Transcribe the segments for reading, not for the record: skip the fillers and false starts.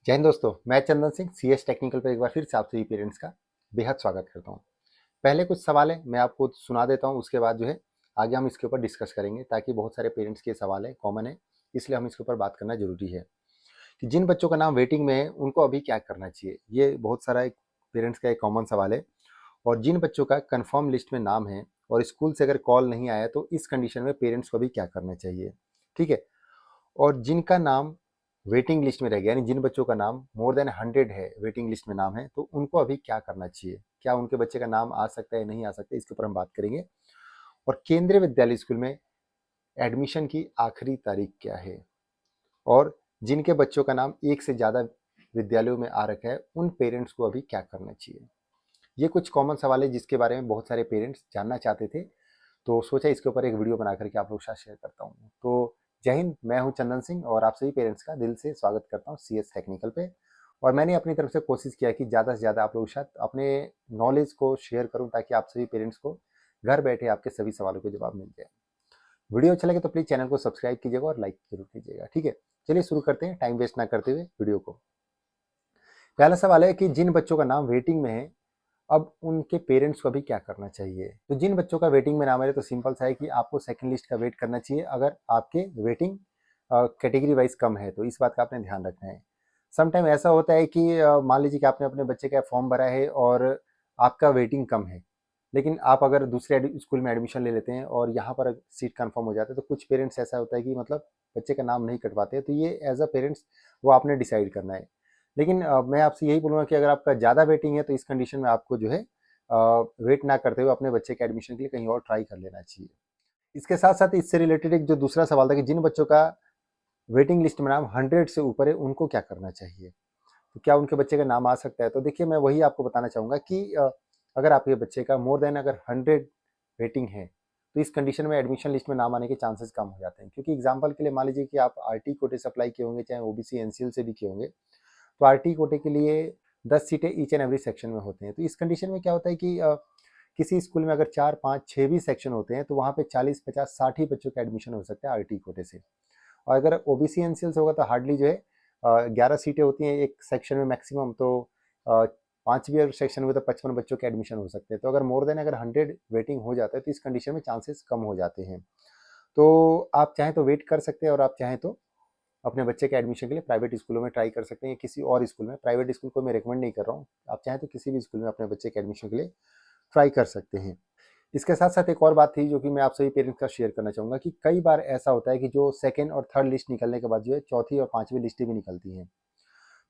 जय हिंद दोस्तों, मैं चंदन सिंह सीएस टेक्निकल पर एक बार फिर से आप सभी पेरेंट्स का बेहद स्वागत करता हूं। पहले कुछ सवाल है मैं आपको सुना देता हूं, उसके बाद जो है आगे हम इसके ऊपर डिस्कस करेंगे, ताकि बहुत सारे पेरेंट्स के सवाल है कॉमन है, इसलिए हम इसके ऊपर बात करना जरूरी है कि जिन बच्चों का नाम वेटिंग में है उनको अभी क्या करना चाहिए। ये बहुत सारा एक पेरेंट्स का एक कॉमन सवाल है। और जिन बच्चों का कन्फर्म लिस्ट में नाम है और स्कूल से अगर कॉल नहीं आया तो इस कंडीशन में पेरेंट्स को अभी क्या करना चाहिए, ठीक है। और जिनका नाम वेटिंग लिस्ट में रह गया, यानी जिन बच्चों का नाम मोर देन 100 है, वेटिंग लिस्ट में नाम है, तो उनको अभी क्या करना चाहिए, क्या उनके बच्चे का नाम आ सकता है नहीं आ सकता है, इसके ऊपर हम बात करेंगे। और केंद्रीय विद्यालय स्कूल में एडमिशन की आखिरी तारीख क्या है, और जिनके बच्चों का नाम एक से ज़्यादा विद्यालयों में आ रखा है उन पेरेंट्स को अभी क्या करना चाहिए। ये कुछ कॉमन सवाल है जिसके बारे में बहुत सारे पेरेंट्स जानना चाहते थे, तो सोचा इसके ऊपर एक वीडियो बना करके आप लोग के साथ शेयर करता हूँ। तो जय हिंद, मैं हूँ चंदन सिंह और आप सभी पेरेंट्स का दिल से स्वागत करता हूँ सीएस टेक्निकल पे। और मैंने अपनी तरफ से कोशिश किया कि ज़्यादा से ज़्यादा आप लोगों के साथ अपने नॉलेज को शेयर करूँ, ताकि आप सभी पेरेंट्स को घर बैठे आपके सभी सवालों के जवाब मिल जाए। वीडियो अच्छा लगे तो प्लीज़ चैनल को सब्सक्राइब कीजिएगा और लाइक जरूर कीजिएगा, ठीक है। चलिए शुरू करते हैं टाइम वेस्ट ना करते हुए वीडियो को। पहला सवाल है कि जिन बच्चों का नाम वेटिंग में है, अब उनके पेरेंट्स को अभी क्या करना चाहिए। तो जिन बच्चों का वेटिंग में नाम है तो सिंपल सा है कि आपको सेकंड लिस्ट का वेट करना चाहिए, अगर आपके वेटिंग कैटेगरी वाइज कम है तो इस बात का आपने ध्यान रखना है। समटाइम ऐसा होता है कि मान लीजिए कि आपने अपने बच्चे का फॉर्म भरा है और आपका वेटिंग कम है, लेकिन आप अगर दूसरे स्कूल में एडमिशन ले लेते हैं और यहाँ पर सीट कंफर्म हो जाता है, तो कुछ पेरेंट्स ऐसा होता है कि मतलब बच्चे का नाम नहीं कटवाते, तो ये एज अ पेरेंट्स वो आपने डिसाइड करना है। लेकिन मैं आपसे यही बोलूँगा कि अगर आपका ज़्यादा वेटिंग है तो इस कंडीशन में आपको जो है वेट ना करते हुए अपने बच्चे के एडमिशन के लिए कहीं और ट्राई कर लेना चाहिए। इसके साथ साथ इससे रिलेटेड एक जो दूसरा सवाल था कि जिन बच्चों का वेटिंग लिस्ट में नाम 100 से ऊपर है उनको क्या करना चाहिए, तो क्या उनके बच्चे का नाम आ सकता है। तो देखिए, मैं वही आपको बताना चाहूँगा कि अगर आपके बच्चे का मोर देन अगर 100 रेटिंग है तो इस कंडीशन में एडमिशन लिस्ट में नाम आने के चांसेस कम हो जाते हैं। क्योंकि एग्जाम्पल के लिए मान लीजिए कि आप आरटी कोटे से अप्लाई किए होंगे, चाहे ओबीसी एनसीएल से भी किए होंगे, तो आरटी कोटे के लिए 10 सीटें ईच एंड एवरी सेक्शन में होते हैं। तो इस कंडीशन में क्या होता है कि किसी स्कूल में अगर 4 5 6 भी सेक्शन होते हैं तो वहाँ पे 40 50 60 ही बच्चों का एडमिशन हो सकता है आरटी कोटे से। और अगर ओबीसी एनसीएल से होगा तो हार्डली जो है 11 सीटें होती हैं एक सेक्शन में मैक्सिमम, तो 5वीं और सेक्शन में तो 55 बच्चों के एडमिशन हो सकते हैं। तो अगर मोर देन अगर 100 वेटिंग हो जाता है तो इस कंडीशन में चांसेस कम हो जाते हैं। तो आप चाहें तो वेट कर सकते हैं, और आप चाहें तो अपने बच्चे के एडमिशन के लिए प्राइवेट स्कूलों में ट्राई कर सकते हैं या किसी और स्कूल में। प्राइवेट स्कूल को मैं रिकमेंड नहीं कर रहा हूँ, आप चाहें तो किसी भी स्कूल में अपने बच्चे के एडमिशन के लिए ट्राई कर सकते हैं। इसके साथ साथ एक और बात थी जो कि मैं आप सभी पेरेंट्स का शेयर करना चाहूँगा कि कई बार ऐसा होता है कि जो सेकंड और थर्ड लिस्ट निकलने के बाद जो है चौथी और पांचवी लिस्टें भी निकलती हैं।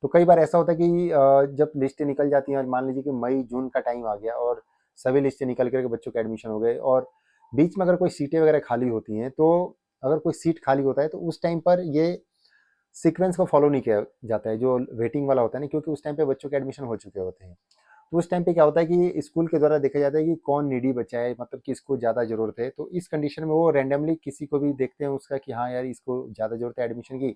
तो कई बार ऐसा होता है कि जब लिस्टें निकल जाती हैं और मान लीजिए कि मई जून का टाइम आ गया और सभी लिस्टें निकल करके बच्चों के एडमिशन हो गए, और बीच में अगर कोई सीटें वगैरह खाली होती हैं, तो अगर कोई सीट खाली होता है तो उस टाइम पर ये सीक्वेंस को फॉलो नहीं किया जाता है जो वेटिंग वाला होता है ना, क्योंकि उस टाइम पे बच्चों के एडमिशन हो चुके होते हैं। तो उस टाइम पे क्या होता है कि स्कूल के द्वारा देखा जाता है कि कौन नीडी बच्चा है, मतलब किसको ज़्यादा ज़रूरत है। तो इस कंडीशन में वो रैंडमली किसी को भी देखते हैं उसका कि हाँ यार इसको ज़्यादा ज़रूरत है एडमिशन की,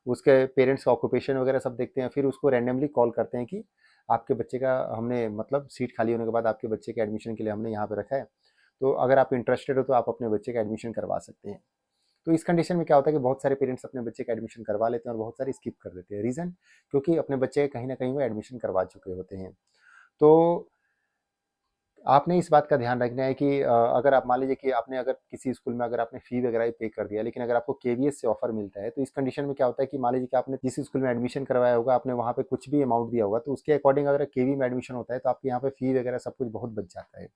उसके पेरेंट्स का ऑक्यूपेशन वगैरह सब देखते हैं, फिर उसको रैंडमली कॉल करते हैं कि आपके बच्चे का हमने मतलब सीट खाली होने के बाद आपके बच्चे के एडमिशन के लिए हमने यहाँ पे रखा है, तो अगर आप इंटरेस्टेड हो तो आप अपने बच्चे का एडमिशन करवा सकते हैं। तो इस कंडीशन में क्या होता है कि बहुत सारे पेरेंट्स अपने बच्चे का एडमिशन करवा लेते हैं और बहुत सारे स्किप कर देते हैं। रीज़न, क्योंकि अपने बच्चे कहीं ना कहीं वो एडमिशन करवा चुके होते हैं। तो आपने इस बात का ध्यान रखना है कि अगर आप मान लीजिए कि आपने अगर किसी स्कूल में अगर आपने फी वगैरह पे कर दिया, लेकिन अगर आपको केवीएस से ऑफर मिलता है, तो इस कंडीशन में क्या होता है कि मान लीजिए कि आपने जिस स्कूल में एडमिशन करवाया होगा, आपने वहाँ पे कुछ भी अमाउंट दिया होगा, तो उसके अकॉर्डिंग अगर केवी में एडमिशन होता है तो आपके यहाँ पे फी वगैरह सब कुछ बहुत बच जाता है।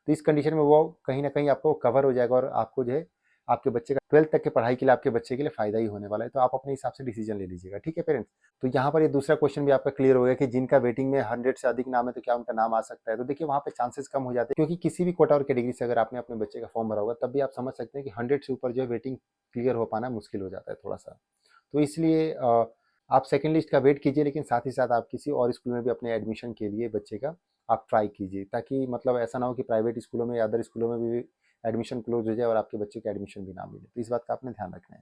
तो इस कंडीशन में वो कहीं ना कहीं आपको कवर हो जाएगा और आपको जो है आपके बच्चे का 12th तक की पढ़ाई के लिए आपके बच्चे के लिए फायदा ही होने वाला है। तो आप अपने हिसाब से डिसीजन ले लीजिएगा, ठीक है पेरेंट्स। तो यहाँ पर ये दूसरा क्वेश्चन भी आपका क्लियर हो गया कि जिनका वेटिंग में 100 से अधिक नाम है तो क्या उनका नाम आ सकता है। तो देखिए, वहाँ पे चांसेस कम हो जाते हैं, क्योंकि किसी भी कोटा और कैटेगरी से अगर आपने अपने बच्चे का फॉर्म भरा होगा तब भी आप समझ सकते हैं कि 100 से ऊपर जो है वेटिंग क्लियर हो पाना मुश्किल हो जाता है थोड़ा सा। तो इसलिए आप सेकंड लिस्ट का वेट कीजिए, लेकिन साथ ही साथ आप किसी और स्कूल में भी अपने एडमिशन के लिए बच्चे का आप ट्राई कीजिए, ताकि मतलब ऐसा ना हो कि प्राइवेट स्कूलों में या अदर स्कूलों में भी एडमिशन क्लोज हो जाए और आपके बच्चे का एडमिशन भी ना मिले। तो इस बात का आपने ध्यान रखना है।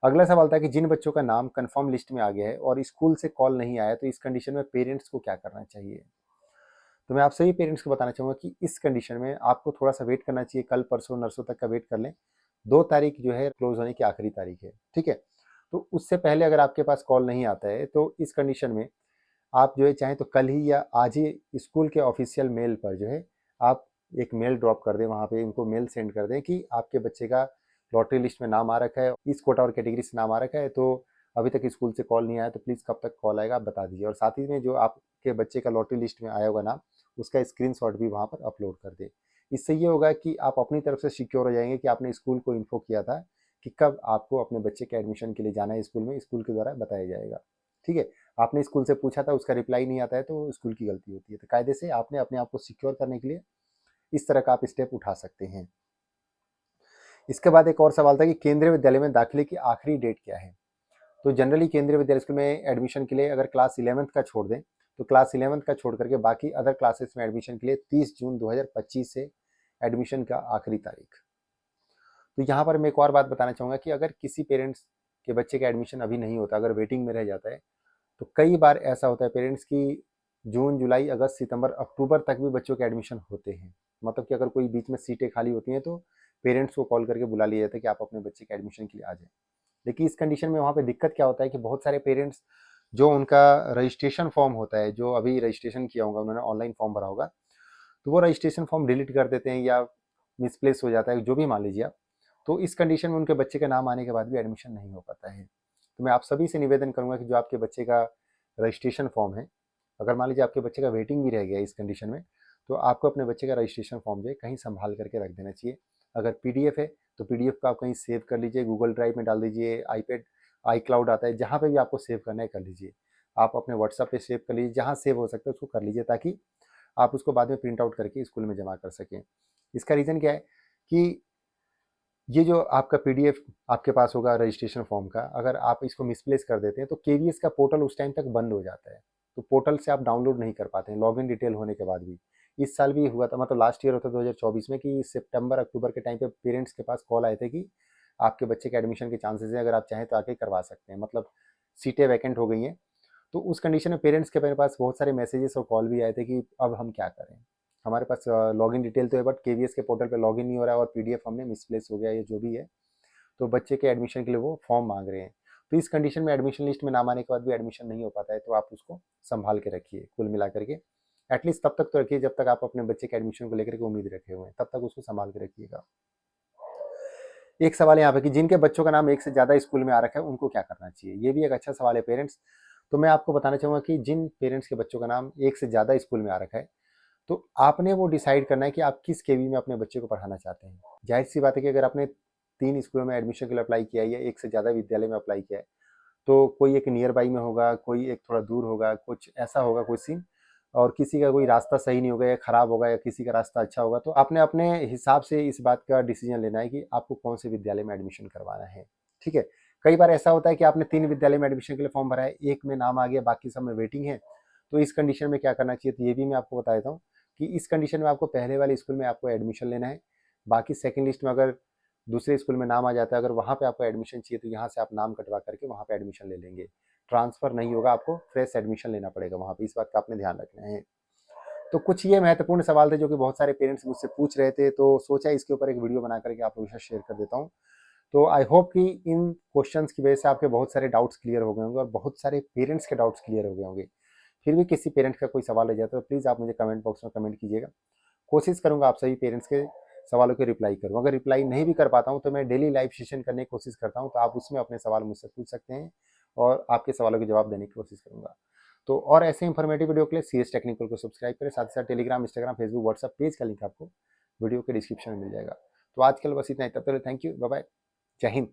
अगला सवाल था कि जिन बच्चों का नाम कंफर्म लिस्ट में आ गया है और स्कूल से कॉल नहीं आया, तो इस कंडीशन में पेरेंट्स को क्या करना चाहिए। तो मैं आप सभी पेरेंट्स को बताना चाहूँगा कि इस कंडीशन में आपको थोड़ा सा वेट करना चाहिए, कल परसों नरसों तक का वेट कर लें। 2 तारीख जो है क्लोज होने की आखिरी तारीख है, ठीक है। तो उससे पहले अगर आपके पास कॉल नहीं आता है तो इस कंडीशन में आप जो है चाहें तो कल ही या आज ही स्कूल के ऑफिशियल मेल पर जो है आप एक मेल ड्रॉप कर दें, वहाँ पे उनको मेल सेंड कर दें कि आपके बच्चे का लॉटरी लिस्ट में नाम आ रखा है, इस कोटा और कैटेगरी से नाम आ रखा है, तो अभी तक स्कूल से कॉल नहीं आया, तो प्लीज़ कब तक कॉल आएगा आप बता दीजिए। और साथ ही में जो आपके बच्चे का लॉटरी लिस्ट में आया होगा नाम, उसका स्क्रीनशॉट भी वहाँ पर अपलोड कर दें। इससे ये होगा कि आप अपनी तरफ से सिक्योर हो जाएंगे कि आपने स्कूल को इन्फो किया था कि कब आपको अपने बच्चे के एडमिशन के लिए जाना है स्कूल में, स्कूल के द्वारा बताया जाएगा। ठीक है, आपने स्कूल से पूछा था, उसका रिप्लाई नहीं आता है तो स्कूल की गलती होती है। तो कायदे से आपने अपने आप को सिक्योर करने के लिए इस तरह का आप स्टेप उठा सकते हैं। इसके बाद एक और सवाल था कि केंद्रीय विद्यालय में दाखिले की आखिरी डेट क्या है। तो जनरली केंद्रीय विद्यालय स्कूल में एडमिशन के लिए अगर क्लास 11th का छोड़ दें तो क्लास 11th का छोड़ करके बाकी अदर क्लासेस में एडमिशन के लिए 30 जून 2025 से एडमिशन का आखिरी तारीख। तो यहाँ पर मैं एक और बात बताना चाहूँगा कि अगर किसी पेरेंट्स के बच्चे का एडमिशन अभी नहीं होता, अगर वेटिंग में रह जाता है, तो कई बार ऐसा होता है पेरेंट्स की जून, जुलाई, अगस्त, सितंबर, अक्टूबर तक भी बच्चों के एडमिशन होते हैं। मतलब कि अगर कोई बीच में सीटें खाली होती हैं तो पेरेंट्स को कॉल करके बुला लिया जाता है कि आप अपने बच्चे के एडमिशन के लिए आ जाएं। लेकिन इस कंडीशन में वहाँ पे दिक्कत क्या होता है कि बहुत सारे पेरेंट्स जो उनका रजिस्ट्रेशन फॉर्म होता है, जो अभी रजिस्ट्रेशन किया होगा, उन्होंने ऑनलाइन फॉर्म भरा होगा, तो वो रजिस्ट्रेशन फॉर्म डिलीट कर देते हैं या मिसप्लेस हो जाता है, जो भी मान लीजिए आप। तो इस कंडीशन में उनके बच्चे का नाम आने के बाद भी एडमिशन नहीं हो पाता है। तो मैं आप सभी से निवेदन करूंगा कि जो आपके बच्चे का रजिस्ट्रेशन फॉर्म है, अगर मान लीजिए आपके बच्चे का वेटिंग भी रह गया इस कंडीशन में, तो आपको अपने बच्चे का रजिस्ट्रेशन फॉर्म जो है कहीं संभाल करके रख देना चाहिए। अगर पीडीएफ है तो पीडीएफ को आप कहीं सेव कर लीजिए, गूगल ड्राइव में डाल दीजिए, आईपैड, iCloud आता है, जहाँ पे भी आपको सेव करना है कर लीजिए। आप अपने व्हाट्सएप पे सेव कर लीजिए, जहाँ सेव हो सकता है उसको कर लीजिए, ताकि आप उसको बाद में प्रिंट आउट करके स्कूल में जमा कर सकें। इसका रीज़न क्या है कि ये जो आपका पीडीएफ आपके पास होगा रजिस्ट्रेशन फॉर्म का, अगर आप इसको मिसप्लेस कर देते हैं तो केवीएस का पोर्टल उस टाइम तक बंद हो जाता है, तो पोर्टल से आप डाउनलोड नहीं कर पाते हैं लॉगिन डिटेल होने के बाद भी। इस साल भी हुआ था, मतलब लास्ट ईयर होता 2024 में, कि सितंबर अक्टूबर के टाइम पे पेरेंट्स के पास कॉल आए थे कि आपके बच्चे के एडमिशन के चांसेस हैं, अगर आप चाहें तो आके करवा सकते हैं, मतलब सीटें वैकेंट हो गई हैं। तो उस कंडीशन में पेरेंट्स के मेरे पास बहुत सारे मैसेजेस और कॉल भी आए थे कि अब हम क्या करें, हमारे पास लॉगिन डिटेल तो है बट केवीएस के पोर्टल पे लॉगिन नहीं हो रहा है और पीडीएफ हमने मिसप्लेस हो गया, ये जो भी है, तो बच्चे के एडमिशन के लिए वो फॉर्म मांग रहे हैं। तो इस कंडीशन में एडमिशन लिस्ट में नाम आने के बाद भी एडमिशन नहीं हो पाता है, तो आप उसको संभाल के रखिए, कुल मिला करके एटलीस्ट तब तक तो रखिए जब तक आप अपने बच्चे के एडमिशन को लेकर के उम्मीद रखे हुए हैं, तब तक उसको संभाल के रखिएगा। एक सवाल यहाँ पे कि जिनके बच्चों का नाम एक से ज़्यादा स्कूल में आ रखा है उनको क्या करना चाहिए, ये भी एक अच्छा सवाल है पेरेंट्स। तो मैं आपको बताना चाहूँगा कि जिन पेरेंट्स के बच्चों का नाम एक से ज़्यादा स्कूल में आ रखा है, तो आपने वो डिसाइड करना है कि आप किस केवी में अपने बच्चे को पढ़ाना चाहते हैं। जाहिर सी बात है कि अगर आपने 3 स्कूलों में एडमिशन के लिए अप्लाई किया है या एक से ज़्यादा विद्यालय में अप्लाई किया है, तो कोई एक नियर बाई में होगा, कोई एक थोड़ा दूर होगा, कुछ ऐसा होगा कोई सीन, और किसी का कोई रास्ता सही नहीं होगा या खराब होगा या किसी का रास्ता अच्छा होगा। तो आपने अपने हिसाब से इस बात का डिसीजन लेना है कि आपको कौन से विद्यालय में एडमिशन करवाना है। ठीक है, कई बार ऐसा होता है कि आपने 3 विद्यालय में एडमिशन के लिए फॉर्म भरा है, एक में नाम आ गया, बाकी सब में वेटिंग है, तो इस कंडीशन में क्या करना चाहिए, तो ये भी मैं आपको बता देता हूँ कि इस कंडीशन में आपको पहले वाले स्कूल में आपको एडमिशन लेना है। बाकी सेकंड लिस्ट में अगर दूसरे स्कूल में नाम आ जाता है, अगर वहाँ पे आपको एडमिशन चाहिए तो यहाँ से आप नाम कटवा करके वहाँ पे एडमिशन ले लेंगे। ट्रांसफ़र नहीं होगा, आपको फ्रेश एडमिशन लेना पड़ेगा वहाँ पे, इस बात का आपने ध्यान रखना है। तो कुछ ये महत्वपूर्ण सवाल थे जो कि बहुत सारे पेरेंट्स मुझसे पूछ रहे थे, तो सोचा इसके ऊपर एक वीडियो बना करके आप लोगों के साथ शेयर कर देता हूँ। तो आई होप कि इन क्वेश्चंस की वजह से आपके बहुत सारे डाउट्स क्लियर हो गए होंगे और बहुत सारे पेरेंट्स के डाउट्स क्लियर हो गए होंगे। फिर भी किसी पेरेंट्स का कोई सवाल रह जाता है तो प्लीज़ आप मुझे कमेंट बॉक्स में कमेंट कीजिएगा। कोशिश करूँगा आप सभी पेरेंट्स के सवालों के रिप्लाई करूँ। अगर रिप्लाई नहीं भी कर पाता हूँ तो मैं डेली लाइव सेशन करने की कोशिश करता हूँ, तो आप उसमें अपने सवाल मुझसे पूछ सकते हैं और आपके सवालों के जवाब देने की कोशिश करूँगा। तो और ऐसे इंफॉर्मेटिव वीडियो के लिए सीएस टेक्निकल को सब्सक्राइब करें, साथ ही साथ Telegram, Instagram, Facebook, WhatsApp page का लिंक आपको वीडियो के डिस्क्रिप्शन में मिल जाएगा। तो आज के लिए बस इतना ही, तब तक थैंक यू, बाय बाय, जय हिंद।